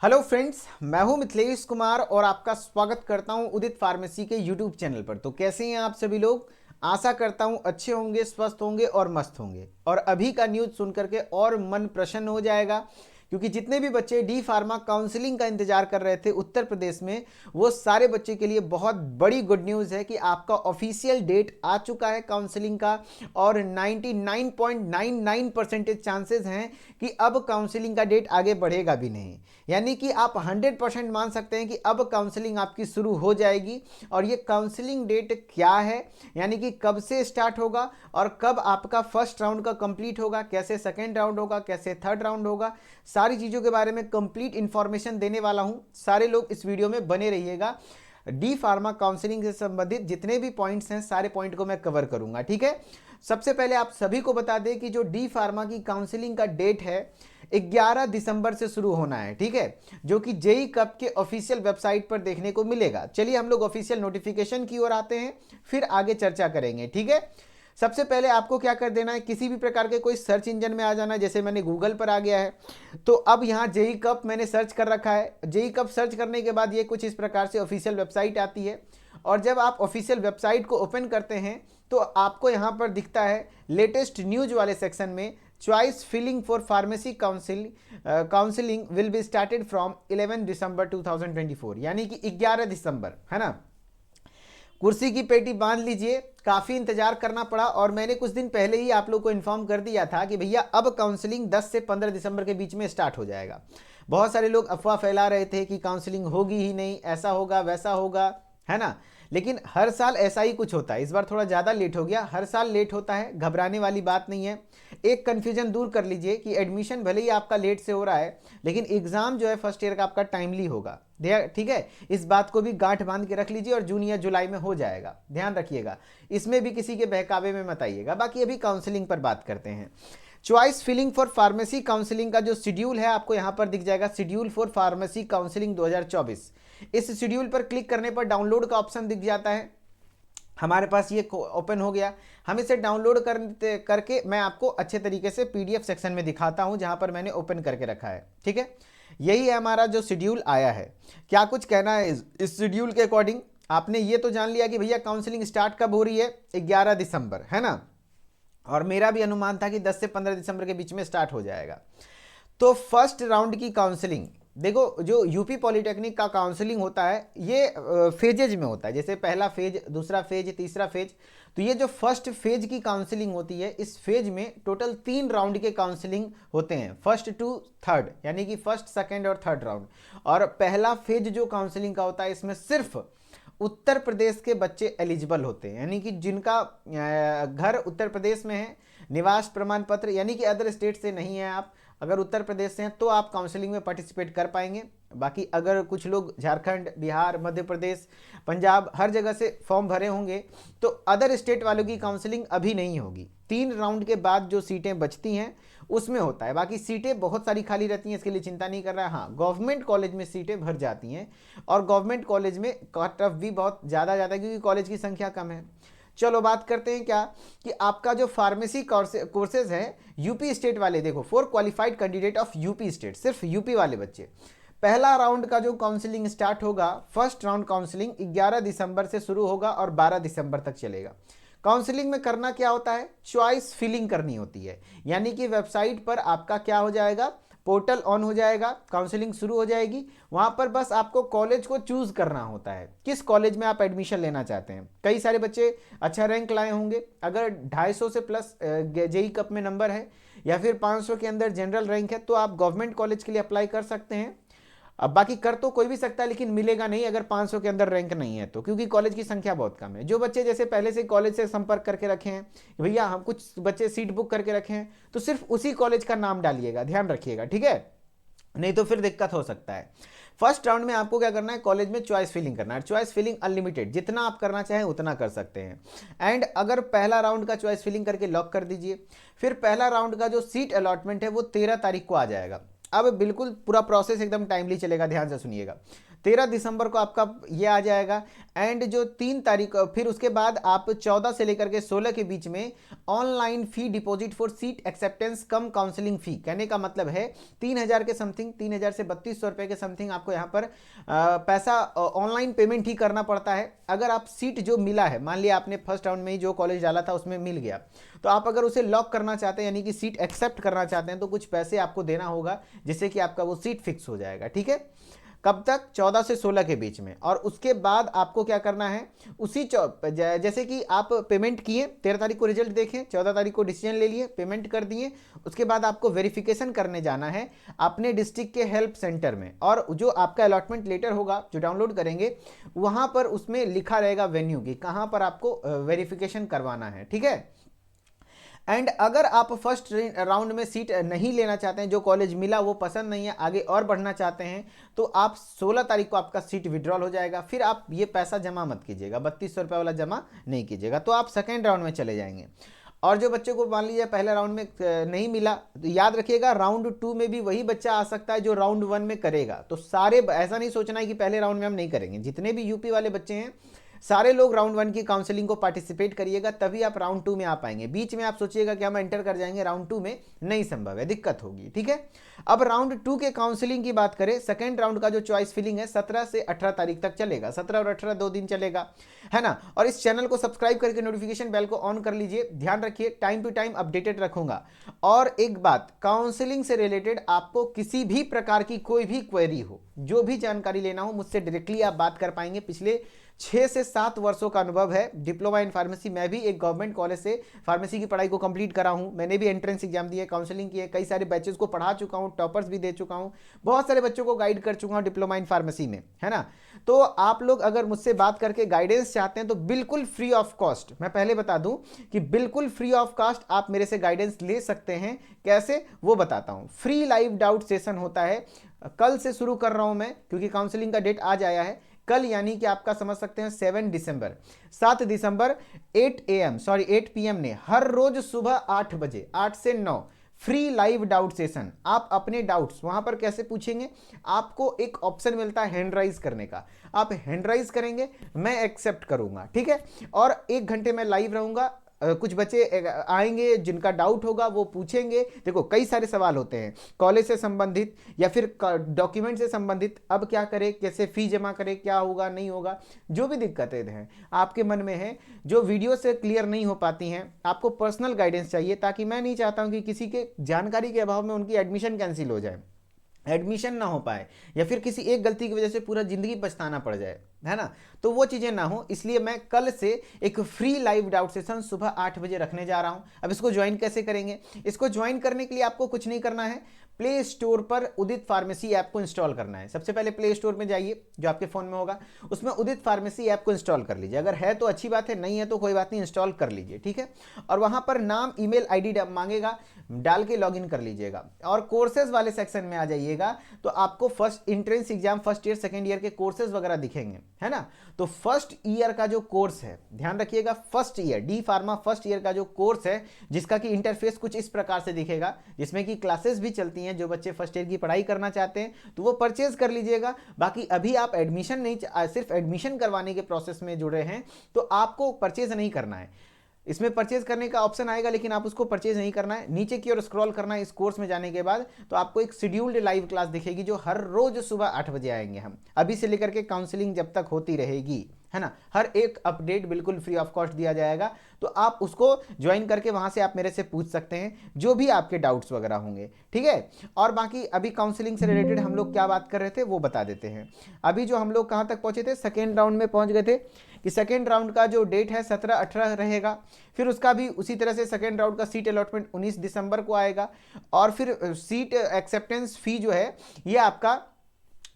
Hello friends, मैं हूं मिथिलेश कुमार और आपका स्वागत करता हूं उदित फार्मेसी के यूट्यूब चैनल पर। तो कैसे हैं आप सभी लोग? आशा करता हूं अच्छे होंगे, स्वस्थ होंगे और मस्त होंगे। और अभी का न्यूज़ सुन करके और मन प्रसन्न हो जाएगा, क्योंकि जितने भी बच्चे डी फार्मा काउंसलिंग का इंतजार कर रहे थे उत्तर प्रदेश में, वो सारे बच्चे के लिए बहुत बड़ी गुड न्यूज़ है कि आपका ऑफिशियल डेट आ चुका है काउंसलिंग का। और 99.99% चांसेस हैं कि अब काउंसलिंग का डेट आगे बढ़ेगा भी नहीं। यानी कि आप 100% मान सकते हैं कि अब काउंसलिंग आपकी शुरू हो जाएगी। और ये काउंसलिंग डेट क्या है, यानी कि कब से स्टार्ट होगा और कब आपका फर्स्ट राउंड का कंप्लीट होगा, कैसे सेकेंड राउंड होगा, कैसे थर्ड राउंड होगा, सारी चीज़ों के बारे में कंप्लीट इंफॉर्मेशन देने वाला हूं। सारे लोग इस वीडियो में बने रहिएगा। डी फार्मा काउंसलिंग से संबंधित जितने भी पॉइंट्स हैं सारे पॉइंट को मैं कवर करूंगा, ठीक है। सबसे पहले आप सभी को बता दें कि जो डी फार्मा की काउंसलिंग का डेट है 11 दिसंबर से शुरू होना है, ठीक है, जो कि जेई कप के ऑफिशियल वेबसाइट पर देखने को मिलेगा। चलिए हम लोग ऑफिशियल नोटिफिकेशन की ओर आते हैं, फिर आगे चर्चा करेंगे, ठीक है। सबसे पहले आपको क्या कर देना है, किसी भी प्रकार के कोई सर्च इंजन में आ जाना है। जैसे मैंने गूगल पर आ गया है, तो अब यहाँ जेई कप मैंने सर्च कर रखा है। जेई कप सर्च करने के बाद ये कुछ इस प्रकार से ऑफिशियल वेबसाइट आती है। और जब आप ऑफिशियल वेबसाइट को ओपन करते हैं तो आपको यहाँ पर दिखता है लेटेस्ट न्यूज वाले सेक्शन में, choice filling for pharmacy counselling will be started from 11 December 2024, यानी कि 11 दिसंबर, है ना। कुर्सी की पेटी बांध लीजिए, काफ़ी इंतजार करना पड़ा। और मैंने कुछ दिन पहले ही आप लोग को इन्फॉर्म कर दिया था कि भैया अब काउंसलिंग 10 से 15 दिसंबर के बीच में स्टार्ट हो जाएगा। बहुत सारे लोग अफवाह फैला रहे थे कि काउंसलिंग होगी ही नहीं, ऐसा होगा वैसा होगा, है ना। लेकिन हर साल ऐसा ही कुछ होता है, इस बार थोड़ा ज़्यादा लेट हो गया। हर साल लेट होता है, घबराने वाली बात नहीं है। एक कन्फ्यूजन दूर कर लीजिए कि एडमिशन भले ही आपका लेट से हो रहा है, लेकिन एग्ज़ाम जो है फर्स्ट ईयर का आपका टाइमली होगा, ठीक है। इस बात को भी गांठ बांध के रख लीजिए और जून या जुलाई में हो जाएगा, ध्यान रखिएगा। इसमें भी किसी के बहकावे में मत आइएगा। बाकी अभी काउंसलिंग पर बात करते हैं। Choice filling for pharmacy counselling का जो शेड्यूल है आपको यहाँ पर दिख जाएगा, शेड्यूल फॉर फार्मेसी काउंसलिंग 2024। इस शेड्यूल पर क्लिक करने पर डाउनलोड का ऑप्शन दिख जाता है। हमारे पास ये ओपन हो गया। हम इसे डाउनलोड करके मैं आपको अच्छे तरीके से पीडीएफ सेक्शन में दिखाता हूं, जहां पर मैंने ओपन करके रखा है, ठीक है। यही है हमारा जो शेड्यूल आया है। क्या कुछ कहना है इस शेड्यूल के अकॉर्डिंग? आपने ये तो जान लिया कि भैया काउंसलिंग स्टार्ट कब हो रही है, 11 दिसंबर, है ना। और मेरा भी अनुमान था कि 10 से 15 दिसंबर के बीच में स्टार्ट हो जाएगा। तो फर्स्ट राउंड की काउंसलिंग देखो, जो यूपी पॉलिटेक्निक का काउंसलिंग होता है ये फेजेज में होता है। जैसे पहला फेज, दूसरा फेज, तीसरा फेज। तो ये जो फर्स्ट फेज की काउंसलिंग होती है, इस फेज में टोटल 3 राउंड के काउंसलिंग होते हैं, फर्स्ट टू थर्ड, यानी कि फर्स्ट, सेकेंड और थर्ड राउंड। और पहला फेज जो काउंसलिंग का होता है, इसमें सिर्फ उत्तर प्रदेश के बच्चे एलिजिबल होते हैं, यानी कि जिनका घर उत्तर प्रदेश में है, निवास प्रमाण पत्र, यानी कि अदर स्टेट से नहीं है आप, अगर उत्तर प्रदेश से हैं तो आप काउंसलिंग में पार्टिसिपेट कर पाएंगे। बाकी अगर कुछ लोग झारखंड, बिहार, मध्य प्रदेश, पंजाब, हर जगह से फॉर्म भरे होंगे तो अदर स्टेट वालों की काउंसलिंग अभी नहीं होगी। 3 राउंड के बाद जो सीटें बचती हैं उसमें होता है। बाकी सीटें बहुत सारी खाली रहती हैं, इसके लिए चिंता नहीं कर रहा है। हाँ, गवर्नमेंट कॉलेज में सीटें भर जाती हैं और गवर्नमेंट कॉलेज में कट ऑफ भी बहुत ज़्यादा जाता है, क्योंकि कॉलेज की संख्या कम है। चलो बात करते हैं क्या कि आपका जो फार्मेसी कोर्सेज हैं यूपी स्टेट वाले, देखो, for qualified candidate of UP state, सिर्फ यूपी वाले बच्चे। पहला राउंड का जो काउंसलिंग स्टार्ट होगा, फर्स्ट राउंड काउंसलिंग 11 दिसंबर से शुरू होगा और 12 दिसंबर तक चलेगा। काउंसलिंग में करना क्या होता है, चॉइस फिलिंग करनी होती है। यानी कि वेबसाइट पर आपका क्या हो जाएगा, पोर्टल ऑन हो जाएगा, काउंसलिंग शुरू हो जाएगी। वहां पर बस आपको कॉलेज को चूज करना होता है, किस कॉलेज में आप एडमिशन लेना चाहते हैं। कई सारे बच्चे अच्छा रैंक लाए होंगे, अगर 250 से प्लस जेई कप में नंबर है या फिर 500 के अंदर जनरल रैंक है, तो आप गवर्नमेंट कॉलेज के लिए अप्लाई कर सकते हैं। अब बाकी कर तो कोई भी सकता है, लेकिन मिलेगा नहीं अगर 500 के अंदर रैंक नहीं है तो, क्योंकि कॉलेज की संख्या बहुत कम है। जो बच्चे जैसे पहले से कॉलेज से संपर्क करके रखे हैं, भैया हम कुछ बच्चे सीट बुक करके रखे हैं, तो सिर्फ उसी कॉलेज का नाम डालिएगा, ध्यान रखिएगा, ठीक है, नहीं तो फिर दिक्कत हो सकता है। फर्स्ट राउंड में आपको क्या करना है, कॉलेज में चॉइस फिलिंग करना है। चॉइस फिलिंग अनलिमिटेड, जितना आप करना चाहें उतना कर सकते हैं। एंड अगर पहला राउंड का चॉइस फिलिंग करके लॉक कर दीजिए, फिर पहला राउंड का जो सीट अलॉटमेंट है वो 13 तारीख को आ जाएगा। अब बिल्कुल पूरा प्रोसेस एकदम टाइमली चलेगा, ध्यान से सुनिएगा। 13 दिसंबर को आपका ये आ जाएगा। एंड जो 3 तारीख, फिर उसके बाद आप 14 से लेकर के 16 के बीच में online fee deposit for seat acceptance cum counselling fee, कहने का मतलब है 3000 के समथिंग, 3000 से 3200 रुपये के समथिंग आपको यहाँ पर पैसा ऑनलाइन पेमेंट ही करना पड़ता है। अगर आप सीट जो मिला है, मान लिया आपने फर्स्ट राउंड में ही जो कॉलेज डाला था उसमें मिल गया, तो आप अगर उसे लॉक करना चाहते हैं यानी कि सीट एक्सेप्ट करना चाहते हैं तो कुछ पैसे आपको देना होगा, जिससे कि आपका वो सीट फिक्स हो जाएगा। ठीक है, कब तक? 14 से 16 के बीच में। और उसके बाद आपको क्या करना है, उसी जैसे कि आप पेमेंट किए, 13 तारीख को रिजल्ट देखें, 14 तारीख को डिसीजन ले लिए, पेमेंट कर दिए, उसके बाद आपको वेरिफिकेशन करने जाना है अपने डिस्ट्रिक्ट के हेल्प सेंटर में। और जो आपका अलॉटमेंट लेटर होगा जो डाउनलोड करेंगे, वहाँ पर उसमें लिखा रहेगा वेन्यू की, कहाँ पर आपको वेरिफिकेशन करवाना है। ठीक है, एंड अगर आप फर्स्ट राउंड में सीट नहीं लेना चाहते हैं, जो कॉलेज मिला वो पसंद नहीं है, आगे और बढ़ना चाहते हैं, तो आप 16 तारीख को आपका सीट विड्रॉल हो जाएगा। फिर आप ये पैसा जमा मत कीजिएगा, 3200 रुपये वाला जमा नहीं कीजिएगा, तो आप सेकेंड राउंड में चले जाएंगे। और जो बच्चे को मान लीजिए पहले राउंड में नहीं मिला, तो याद रखिएगा राउंड 2 में भी वही बच्चा आ सकता है जो राउंड 1 में करेगा। तो सारे, ऐसा नहीं सोचना है कि पहले राउंड में हम नहीं करेंगे, जितने भी यूपी वाले बच्चे हैं सारे लोग राउंड 1 की काउंसलिंग को पार्टिसिपेट करिएगा, तभी आप राउंड 2 में आ पाएंगे। बीच में आप सोचिएगा कि हम एंटर कर जाएंगे राउंड 2 में, नहीं संभव है, दिक्कत होगी। ठीक है, अब राउंड 2 के काउंसलिंग की बात करें, सेकंड राउंड का जो चॉइस फिलिंग है 17 से 18 तारीख तक चलेगा, 17 और 18 2 दिन चलेगा, है ना। और इस चैनल को सब्सक्राइब करके नोटिफिकेशन बेल को ऑन कर लीजिए, ध्यान रखिए टाइम टू टाइम अपडेटेड रखूंगा। और एक बात, काउंसलिंग से रिलेटेड आपको किसी भी प्रकार की कोई भी क्वेरी हो, जो भी जानकारी लेना हो, मुझसे डायरेक्टली आप बात कर पाएंगे। पिछले 6 से 7 वर्षों का अनुभव है, डिप्लोमा इन फार्मेसी। मैं भी एक गवर्नमेंट कॉलेज से फार्मेसी की पढ़ाई को कंप्लीट करा हूं, मैंने भी एंट्रेंस एग्जाम दिए, काउंसलिंग किए, कई सारे बैचेस को पढ़ा चुका हूं, टॉपर्स भी दे चुका हूं, बहुत सारे बच्चों को गाइड कर चुका हूं डिप्लोमा इन फार्मेसी में, है ना। तो आप लोग अगर मुझसे बात करके गाइडेंस चाहते हैं तो बिल्कुल फ्री ऑफ कॉस्ट, मैं पहले बता दूं कि बिल्कुल फ्री ऑफ कॉस्ट आप मेरे से गाइडेंस ले सकते हैं। कैसे, वो बताता हूं। फ्री लाइव डाउट सेशन होता है, कल से शुरू कर रहा हूं मैं, क्योंकि काउंसलिंग का डेट आज आया है। कल यानी कि आपका समझ सकते हैं 7 दिसंबर, 7 दिसंबर 8 PM ने हर रोज सुबह 8 बजे, 8 से 9 फ्री लाइव डाउट सेशन। आप अपने डाउट्स वहां पर कैसे पूछेंगे, आपको एक ऑप्शन मिलता है हैंड राइज करने का, आप हैंड राइज करेंगे, मैं एक्सेप्ट करूंगा। ठीक है, और 1 घंटे में लाइव रहूंगा, कुछ बच्चे आएंगे जिनका डाउट होगा वो पूछेंगे। देखो कई सारे सवाल होते हैं कॉलेज से संबंधित या फिर डॉक्यूमेंट से संबंधित, अब क्या करें, कैसे फी जमा करें, क्या होगा नहीं होगा, जो भी दिक्कतें हैं आपके मन में है, जो वीडियो से क्लियर नहीं हो पाती हैं, आपको पर्सनल गाइडेंस चाहिए, ताकि मैं नहीं चाहता हूं कि किसी के जानकारी के अभाव में उनकी एडमिशन कैंसिल हो जाए, एडमिशन ना हो पाए, या फिर किसी एक गलती की वजह से पूरा जिंदगी पछताना पड़ जाए, है ना। तो वो चीज़ें ना हो, इसलिए मैं कल से एक फ्री लाइव डाउट सेशन सुबह 8 बजे रखने जा रहा हूं। अब इसको ज्वाइन कैसे करेंगे, इसको ज्वाइन करने के लिए आपको कुछ नहीं करना है, प्ले स्टोर पर उदित फार्मेसी ऐप को इंस्टॉल करना है। सबसे पहले प्ले स्टोर में जाइए, जो आपके फ़ोन में होगा, उसमें उदित फार्मेसी ऐप को इंस्टॉल कर लीजिए। अगर है तो अच्छी बात है, नहीं है तो कोई बात नहीं, इंस्टॉल कर लीजिए। ठीक है, और वहाँ पर नाम, ईमेल आईडी मांगेगा, डाल के लॉगिन कर लीजिएगा। और कोर्सेज वाले सेक्शन में आ जाइएगा तो आपको first entrance exam, first year second year के कोर्सेज वगैरह दिखेंगे, है ना। तो फर्स्ट ईयर का जो कोर्स है, ध्यान रखिएगा, first year D pharma first year का जो कोर्स है, जिसका कि इंटरफेस कुछ इस प्रकार से दिखेगा, जिसमें कि क्लासेस भी चलती हैं। जो बच्चे फर्स्ट ईयर की पढ़ाई करना चाहते हैं तो वो परचेज कर लीजिएगा। बाकी अभी आप एडमिशन नहीं, सिर्फ एडमिशन करवाने के प्रोसेस में जुड़े हैं तो आपको परचेज नहीं करना है। इसमें परचेज करने का ऑप्शन आएगा, लेकिन आप उसको परचेज नहीं करना है, नीचे की ओर स्क्रॉल करना है। इस कोर्स में जाने के बाद तो आपको एक शेड्यूल्ड लाइव क्लास दिखेगी, जो हर रोज सुबह 8 बजे आएंगे हम, अभी से लेकर के काउंसलिंग जब तक होती रहेगी, है ना। हर एक अपडेट बिल्कुल फ्री ऑफ कॉस्ट दिया जाएगा, तो आप उसको ज्वाइन करके वहां से आप मेरे से पूछ सकते हैं जो भी आपके डाउट्स वगैरह होंगे। ठीक है, और बाकी अभी काउंसलिंग से रिलेटेड हम लोग क्या बात कर रहे थे वो बता देते हैं। अभी जो हम लोग कहां तक पहुंचे थे, सेकेंड राउंड में पहुंच गए थे कि सेकेंड राउंड का जो डेट है 17-18 रहेगा। फिर उसका भी उसी तरह से सेकेंड राउंड का सीट अलॉटमेंट 19 दिसंबर को आएगा। और फिर सीट एक्सेप्टेंस फी जो है ये आपका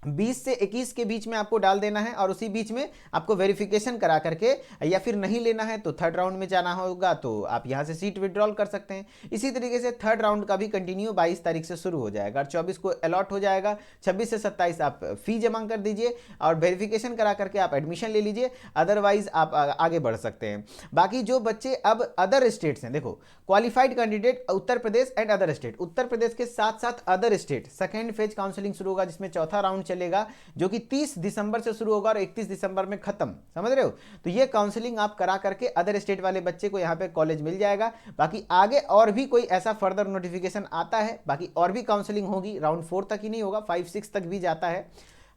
20 से 21 के बीच में आपको डाल देना है, और उसी बीच में आपको वेरिफिकेशन करा करके, या फिर नहीं लेना है तो थर्ड राउंड में जाना होगा, तो आप यहां से सीट विड्रॉल कर सकते हैं। इसी तरीके से थर्ड राउंड का भी कंटिन्यू 22 तारीख से शुरू हो जाएगा और 24 को अलॉट हो जाएगा। 26 से 27 आप फी जमा कर दीजिए और वेरिफिकेशन करा करके आप एडमिशन ले लीजिए, अदरवाइज आप आगे बढ़ सकते हैं। बाकी जो बच्चे अब अदर स्टेट्स हैं, देखो qualified candidate Uttar Pradesh and other state, Uttar Pradesh के साथ साथ other state, second phase counselling शुरू होगा, जिसमें चौथा राउंड चलेगा, जो कि 30 दिसंबर से शुरू होगा और 31 दिसंबर में खत्म, समझ रहे हो। तो ये काउंसलिंग आप करा करके अदर स्टेट वाले बच्चे को यहाँ पे कॉलेज मिल जाएगा। बाकी आगे और भी कोई ऐसा फर्दर नोटिफिकेशन आता है, बाकी और भी काउंसलिंग होगी, राउंड 4 तक ही नहीं होगा, 5-6 तक भी जाता है।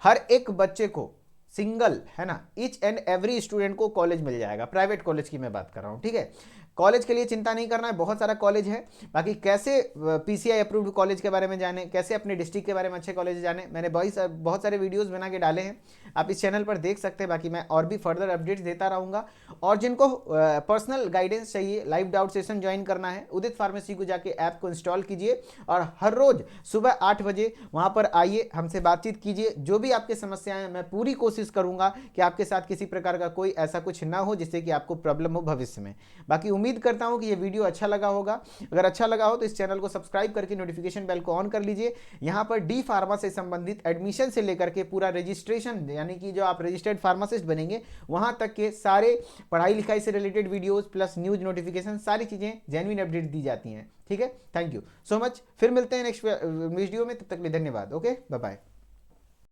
हर एक बच्चे को सिंगल, है ना, ईच एंड एवरी स्टूडेंट को कॉलेज मिल जाएगा। प्राइवेट कॉलेज की मैं बात कर रहा हूँ, ठीक है। कॉलेज के लिए चिंता नहीं करना है, बहुत सारा कॉलेज है। बाकी कैसे पीसीआई अप्रूव्ड कॉलेज के बारे में जाने, कैसे अपने डिस्ट्रिक्ट के बारे में अच्छे कॉलेज जाने, मैंने बहुत सारे वीडियोस बना के डाले हैं, आप इस चैनल पर देख सकते हैं। बाकी मैं और भी फर्दर अपडेट्स देता रहूँगा। और जिनको पर्सनल गाइडेंस चाहिए, लाइव डाउट सेशन ज्वाइन करना है, उदित फार्मेसी को जाके ऐप को इंस्टॉल कीजिए और हर रोज सुबह 8 बजे वहाँ पर आइए, हमसे बातचीत कीजिए। जो भी आपकी समस्याएं, मैं पूरी कोशिश करूँगा कि आपके साथ किसी प्रकार का कोई ऐसा कुछ ना हो जिससे कि आपको प्रॉब्लम हो भविष्य में। बाकी उम्मीद करता हूं कि ये वीडियो अच्छा लगा होगा। अगर अच्छा लगा हो तो इस चैनल को सब्सक्राइब करके नोटिफिकेशन बेल को ऑन कर लीजिए। यहां पर डी फार्मा से संबंधित एडमिशन से लेकर के पूरा रजिस्ट्रेशन, यानी कि जो आप रजिस्टर्ड फार्मासिस्ट बनेंगे वहां तक के सारे पढ़ाई लिखाई से related videos plus news notification, सारी चीजें जेन्युइन अपडेट दी जाती हैं, ठीक है। थैंक यू सो मच, फिर मिलते हैं नेक्स्ट वीडियो में, तब तक के लिए धन्यवाद। Okay, bye bye.